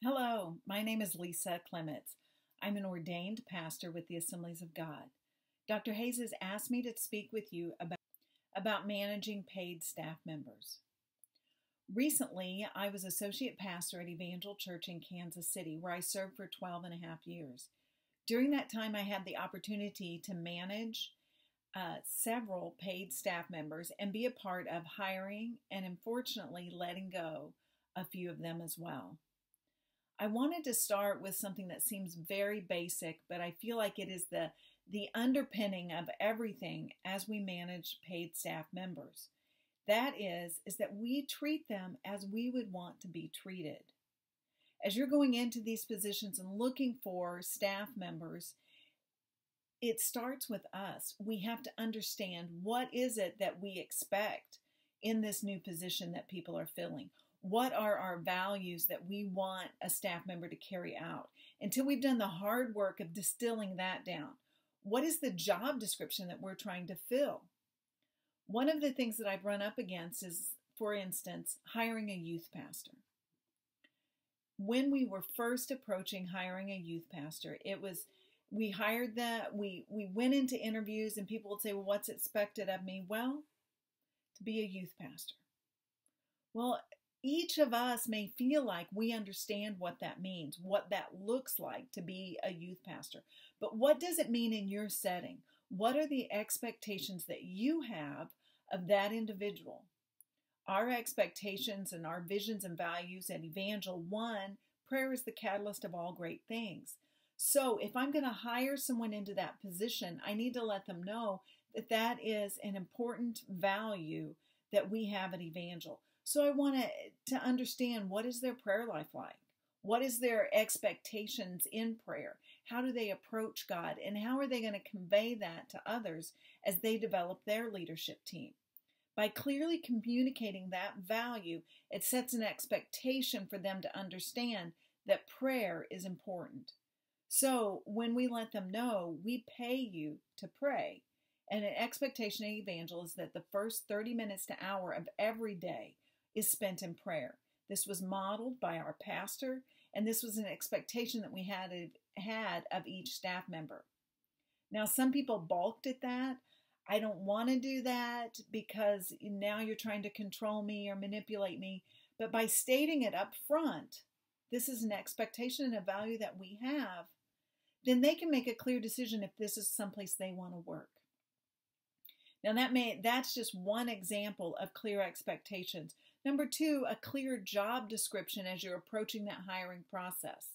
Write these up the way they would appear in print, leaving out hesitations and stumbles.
Hello, my name is Lisa Clements. I'm an ordained pastor with the Assemblies of God. Dr. Hayes has asked me to speak with you about managing paid staff members. Recently, I was associate pastor at Evangel Church in Kansas City, where I served for 12 and a half years. During that time, I had the opportunity to manage several paid staff members and be a part of hiring and, unfortunately, letting go a few of them as well. I wanted to start with something that seems very basic, but I feel like it is the underpinning of everything as we manage paid staff members. That is that we treat them as we would want to be treated. As you're going into these positions and looking for staff members, it starts with us. We have to understand what is it that we expect in this new position that people are filling. What are our values that we want a staff member to carry out? Until we've done the hard work of distilling that down, what is the job description that we're trying to fill? One of the things that I've run up against is, for instance, hiring a youth pastor. When we were first approaching hiring a youth pastor, we went into interviews and people would say, well, what's expected of me? Well, to be a youth pastor. Well, each of us may feel like we understand what that means, what that looks like to be a youth pastor. But what does it mean in your setting? What are the expectations that you have of that individual? Our expectations and our visions and values at Evangel, one, prayer is the catalyst of all great things. So if I'm going to hire someone into that position, I need to let them know that that is an important value that we have at Evangel. So I want to understand, what is their prayer life like? What is their expectations in prayer? How do they approach God? And how are they going to convey that to others as they develop their leadership team? By clearly communicating that value, it sets an expectation for them to understand that prayer is important. So when we let them know, we pay you to pray. And an expectation at Evangel is that the first 30 minutes to hour of every day is spent in prayer. This was modeled by our pastor, and this was an expectation that we had of each staff member. Now, some people balked at that. I don't want to do that because now you're trying to control me or manipulate me. But by stating it up front, this is an expectation and a value that we have, then they can make a clear decision if this is someplace they want to work. Now that's just one example of clear expectations. Number two, a clear job description as you're approaching that hiring process.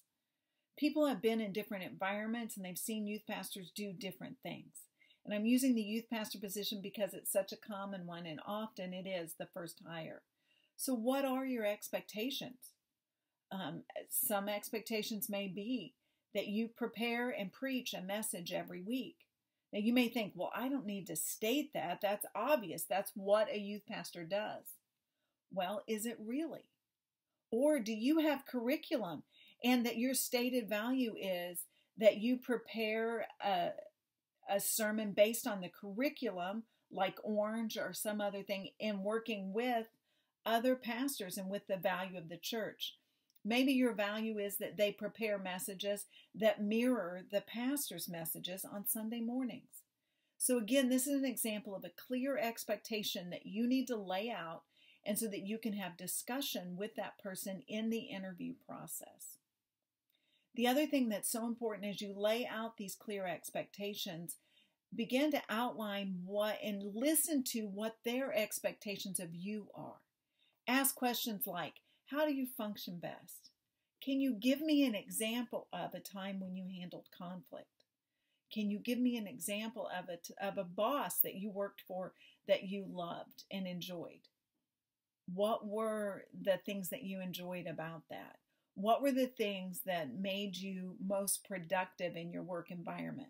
People have been in different environments and they've seen youth pastors do different things. And I'm using the youth pastor position because it's such a common one and often it is the first hire. So what are your expectations? Some expectations may be that you prepare and preach a message every week. Now you may think, well, I don't need to state that. That's obvious. That's what a youth pastor does. Well, is it really? Or do you have curriculum and that your stated value is that you prepare a sermon based on the curriculum, like Orange or some other thing, in working with other pastors and with the value of the church? Maybe your value is that they prepare messages that mirror the pastor's messages on Sunday mornings. So again, this is an example of a clear expectation that you need to lay out, and so that you can have discussion with that person in the interview process. The other thing that's so important as you lay out these clear expectations, begin to outline and listen to what their expectations of you are. Ask questions like, how do you function best? Can you give me an example of a time when you handled conflict? Can you give me an example of a boss that you worked for that you loved and enjoyed? What were the things that you enjoyed about that? What were the things that made you most productive in your work environment?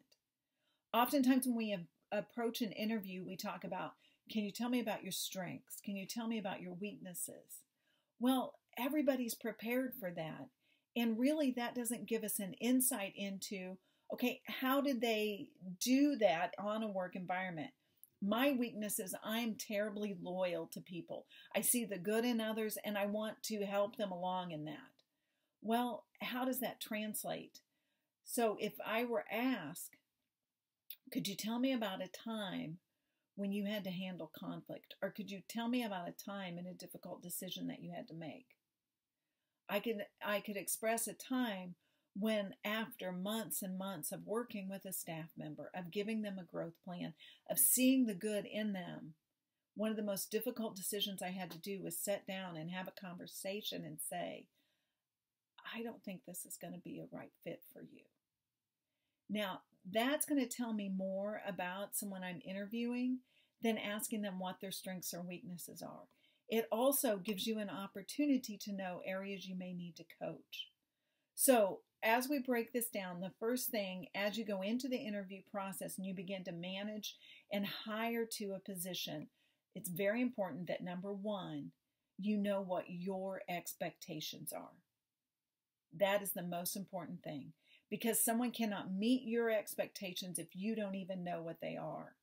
Oftentimes when we approach an interview, we talk about, can you tell me about your strengths? Can you tell me about your weaknesses? Well, everybody's prepared for that. And really that doesn't give us an insight into, okay, how did they do that on a work environment? My weakness is I'm terribly loyal to people. I see the good in others and I want to help them along in that. Well, how does that translate? So if I were asked, could you tell me about a time when you had to handle conflict? Or could you tell me about a time in a difficult decision that you had to make? I could express a time when, after months and months of working with a staff member, of giving them a growth plan, of seeing the good in them, one of the most difficult decisions I had to do was sit down and have a conversation and say, I don't think this is going to be a right fit for you. Now, that's going to tell me more about someone I'm interviewing than asking them what their strengths or weaknesses are. It also gives you an opportunity to know areas you may need to coach. So, as we break this down, the first thing, as you go into the interview process and you begin to manage and hire to a position, it's very important that, number one, you know what your expectations are. That is the most important thing, because someone cannot meet your expectations if you don't even know what they are.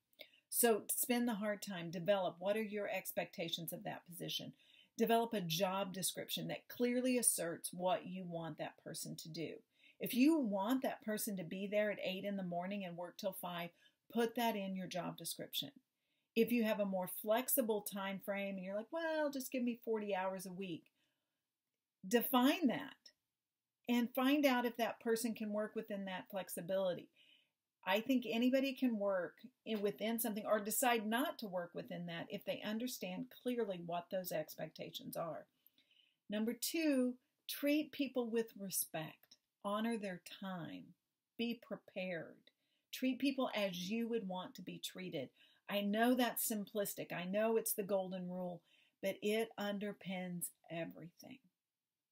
So spend the hard time, develop what are your expectations of that position. Develop a job description that clearly asserts what you want that person to do. If you want that person to be there at 8 in the morning and work till 5, put that in your job description. If you have a more flexible time frame and you're like, well, just give me 40 hours a week, define that and find out if that person can work within that flexibility. I think anybody can work within something or decide not to work within that if they understand clearly what those expectations are. Number 2, treat people with respect. Honor their time. Be prepared. Treat people as you would want to be treated. I know that's simplistic. I know it's the golden rule, but it underpins everything.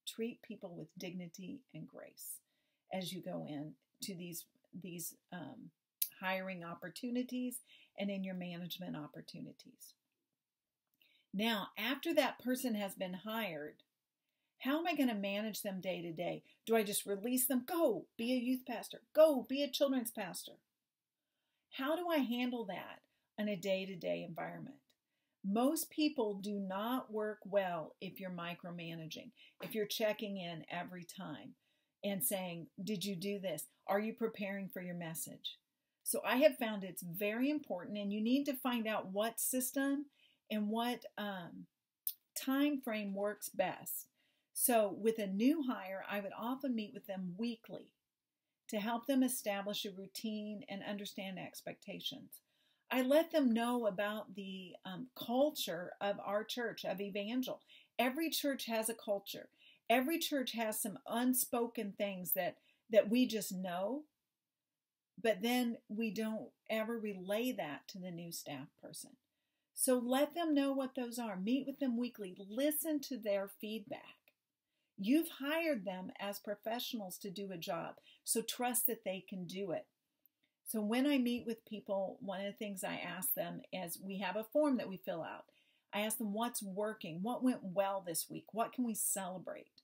Treat people with dignity and grace as you go into these hiring opportunities and in your management opportunities. Now, after that person has been hired, how am I going to manage them day to day? Do I just release them? Go be a youth pastor. Go be a children's pastor. How do I handle that in a day-to-day environment? Most people do not work well if you're micromanaging, if you're checking in every time and saying, did you do this? Are you preparing for your message? So I have found it's very important, and you need to find out what system and what time frame works best. So with a new hire, I would often meet with them weekly to help them establish a routine and understand expectations. I let them know about the culture of our church, of Evangel. Every church has a culture. Every church has some unspoken things that we just know, but then we don't ever relay that to the new staff person. So let them know what those are. Meet with them weekly. Listen to their feedback. You've hired them as professionals to do a job, so trust that they can do it. So when I meet with people, one of the things I ask them is, we have a form that we fill out. I ask them what's working, what went well this week, what can we celebrate?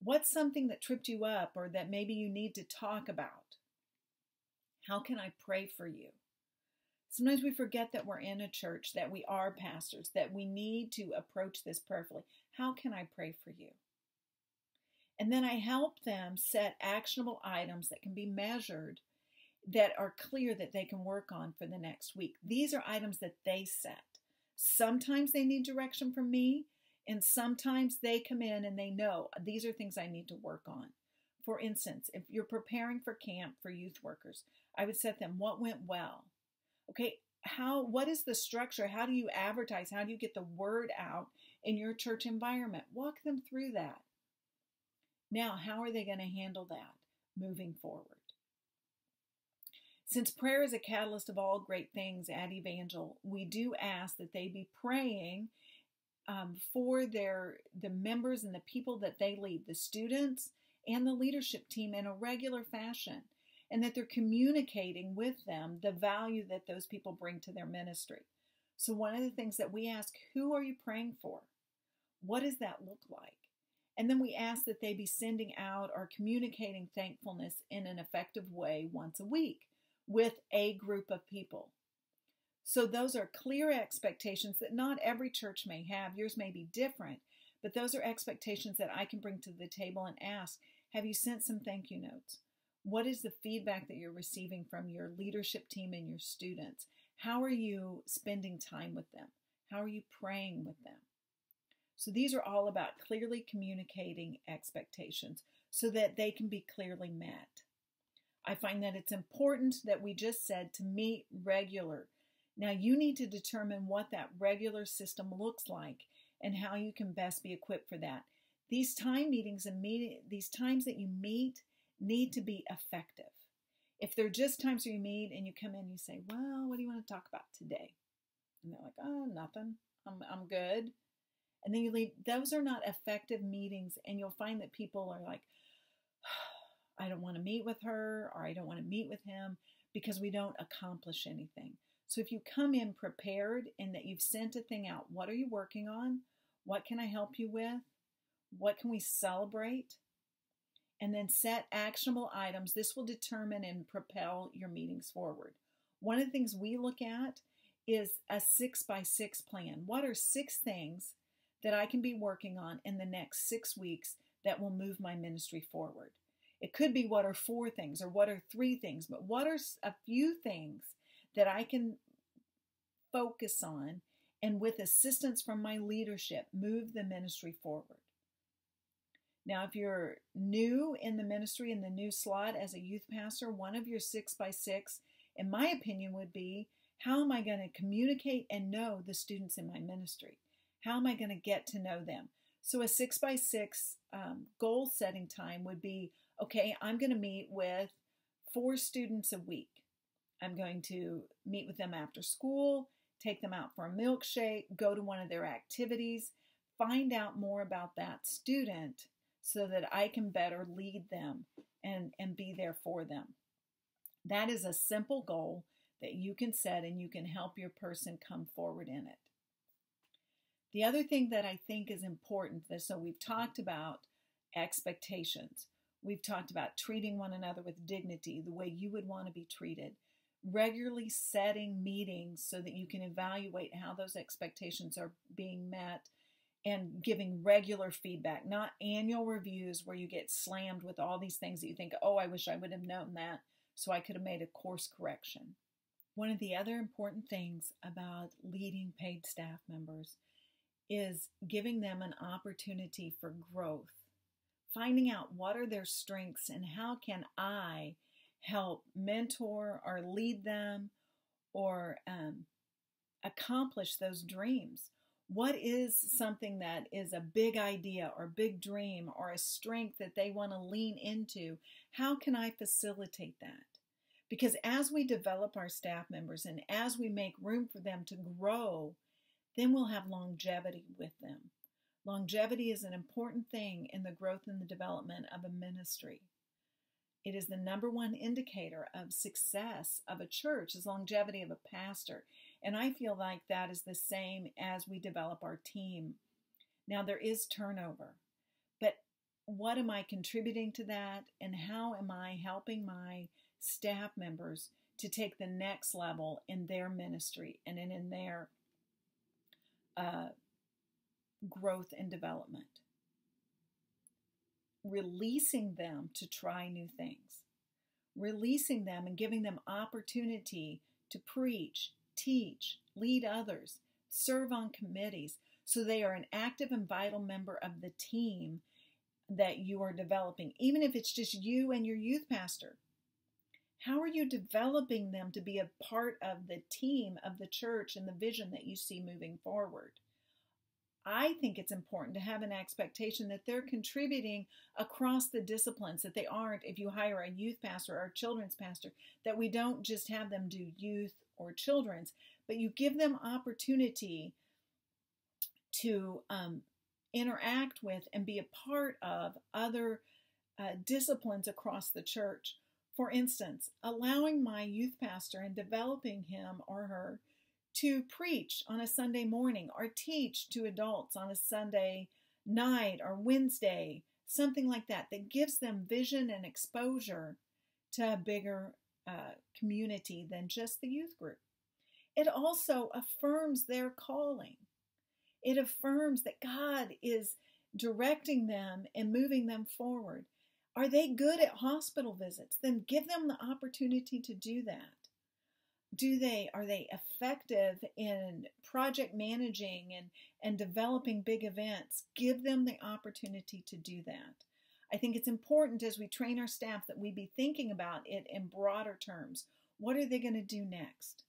What's something that tripped you up or that maybe you need to talk about? How can I pray for you? Sometimes we forget that we're in a church, that we are pastors, that we need to approach this prayerfully. How can I pray for you? And then I help them set actionable items that can be measured, that are clear that they can work on for the next week. These are items that they set. Sometimes they need direction from me, and sometimes they come in and they know these are things I need to work on. For instance, if you're preparing for camp for youth workers, I would set them what went well. Okay, what is the structure? How do you advertise? How do you get the word out in your church environment? Walk them through that. Now, how are they going to handle that moving forward? Since prayer is a catalyst of all great things at Evangel, we do ask that they be praying for the members and the people that they lead, the students and the leadership team, in a regular fashion, and that they're communicating with them the value that those people bring to their ministry. So one of the things that we ask, who are you praying for? What does that look like? And then we ask that they be sending out or communicating thankfulness in an effective way once a week with a group of people. So those are clear expectations that not every church may have. Yours may be different, But those are expectations that I can bring to the table and ask, have you sent some thank you notes? What is the feedback that you're receiving from your leadership team and your students? How are you spending time with them? How are you praying with them? So these are all about clearly communicating expectations so that they can be clearly met. I find that it's important that we just said to meet regular. Now you need to determine what that regular system looks like and how you can best be equipped for that. These time meetings and these times that you meet need to be effective. If they're just times where you meet and you come in and you say, well, what do you want to talk about today? And they're like, oh, nothing. I'm good. And then you leave. Those are not effective meetings, and you'll find that people are like, I don't want to meet with her, or I don't want to meet with him, because we don't accomplish anything. So if you come in prepared and that you've sent a thing out, what are you working on? What can I help you with? What can we celebrate? And then set actionable items. This will determine and propel your meetings forward. One of the things we look at is a 6x6 plan. What are 6 things that I can be working on in the next 6 weeks that will move my ministry forward? It could be what are 4 things or what are 3 things, but what are a few things that I can focus on and with assistance from my leadership, move the ministry forward. Now, if you're new in the ministry, in the new slot as a youth pastor, one of your 6x6, in my opinion, would be, how am I going to communicate and know the students in my ministry? How am I going to get to know them? So a 6x6 goal setting time would be, okay, I'm going to meet with 4 students a week. I'm going to meet with them after school, take them out for a milkshake, go to one of their activities, find out more about that student so that I can better lead them and be there for them. That is a simple goal that you can set, and you can help your person come forward in it. The other thing that I think is important, so we've talked about expectations. We've talked about treating one another with dignity, the way you would want to be treated. Regularly setting meetings so that you can evaluate how those expectations are being met, and giving regular feedback, not annual reviews where you get slammed with all these things that you think, oh, I wish I would have known that, so I could have made a course correction. One of the other important things about leading paid staff members is giving them an opportunity for growth, finding out what are their strengths and how can I help mentor or lead them or accomplish those dreams. What is something that is a big idea or big dream or a strength that they want to lean into? How can I facilitate that? Because as we develop our staff members and as we make room for them to grow, then we'll have longevity with them. Longevity is an important thing in the growth and the development of a ministry. It is the number one indicator of success of a church, is longevity of a pastor. And I feel like that is the same as we develop our team. Now, there is turnover, but what am I contributing to that? And how am I helping my staff members to take the next level in their ministry and in their growth and development? Releasing them to try new things, releasing them and giving them opportunity to preach, teach, lead others, serve on committees, so they are an active and vital member of the team that you are developing, even if it's just you and your youth pastor. How are you developing them to be a part of the team of the church and the vision that you see moving forward? I think it's important to have an expectation that they're contributing across the disciplines, that they aren't, if you hire a youth pastor or a children's pastor, that we don't just have them do youth or children's, but you give them opportunity to interact with and be a part of other disciplines across the church. For instance, allowing my youth pastor and developing him or her to preach on a Sunday morning or teach to adults on a Sunday night or Wednesday, something like that, that gives them vision and exposure to a bigger community than just the youth group. It also affirms their calling. It affirms that God is directing them and moving them forward. Are they good at hospital visits? Then give them the opportunity to do that. Are they effective in project managing and developing big events? Give them the opportunity to do that. I think it's important as we train our staff that we be thinking about it in broader terms. What are they going to do next?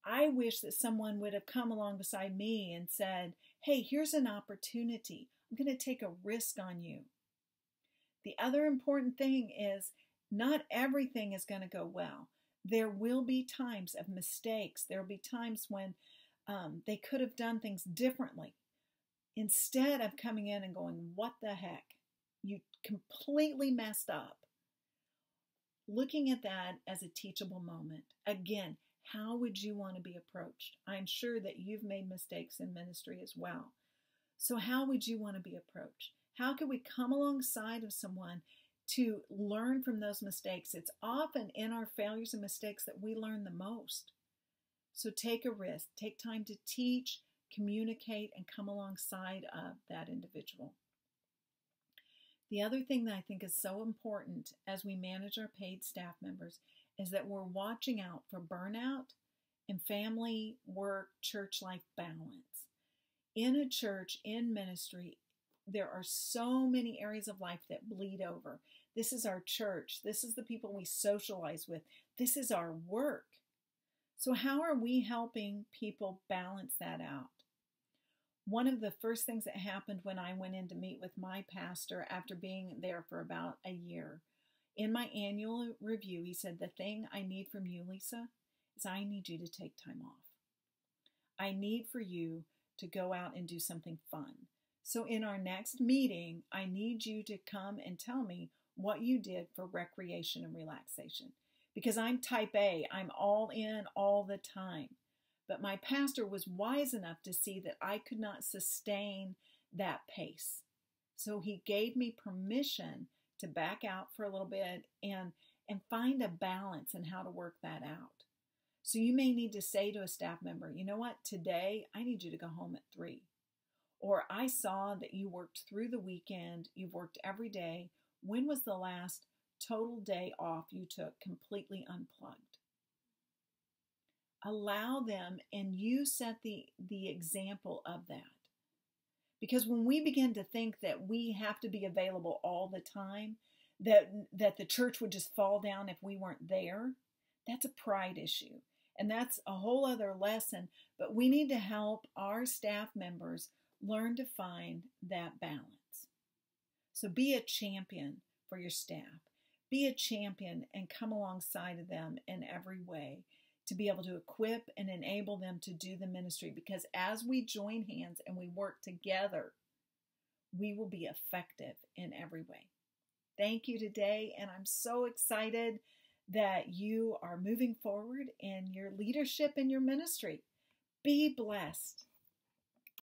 I wish that someone would have come along beside me and said, hey, here's an opportunity. I'm going to take a risk on you. The other important thing is not everything is going to go well. There will be times of mistakes. There will be times when they could have done things differently. Instead of coming in and going, what the heck? You completely messed up. Looking at that as a teachable moment. Again, how would you want to be approached? I'm sure that you've made mistakes in ministry as well. So how would you want to be approached? How can we come alongside of someone to learn from those mistakes? It's often in our failures and mistakes that we learn the most. So take a risk, take time to teach, communicate, and come alongside of that individual. The other thing that I think is so important as we manage our paid staff members is that we're watching out for burnout and family, work, church life balance. In a church, in ministry, there are so many areas of life that bleed over. This is our church. This is the people we socialize with. This is our work. So how are we helping people balance that out? One of the first things that happened when I went in to meet with my pastor after being there for about a year, in my annual review, he said, the thing I need from you, Lisa, is I need you to take time off. I need for you to go out and do something fun. So in our next meeting, I need you to come and tell me what you did for recreation and relaxation. Because I'm type A, I'm all in all the time. But my pastor was wise enough to see that I could not sustain that pace. So he gave me permission to back out for a little bit and find a balance in how to work that out. So you may need to say to a staff member, you know what, today I need you to go home at 3. Or I saw that you worked through the weekend, you've worked every day. When was the last total day off you took completely unplugged? Allow them, and you set the example of that. Because when we begin to think that we have to be available all the time, that the church would just fall down if we weren't there, that's a pride issue. And that's a whole other lesson. But we need to help our staff members learn to find that balance. So be a champion for your staff. Be a champion and come alongside of them in every way to be able to equip and enable them to do the ministry. Because as we join hands and we work together, we will be effective in every way. Thank you today, and I'm so excited that you are moving forward in your leadership in your ministry. Be blessed.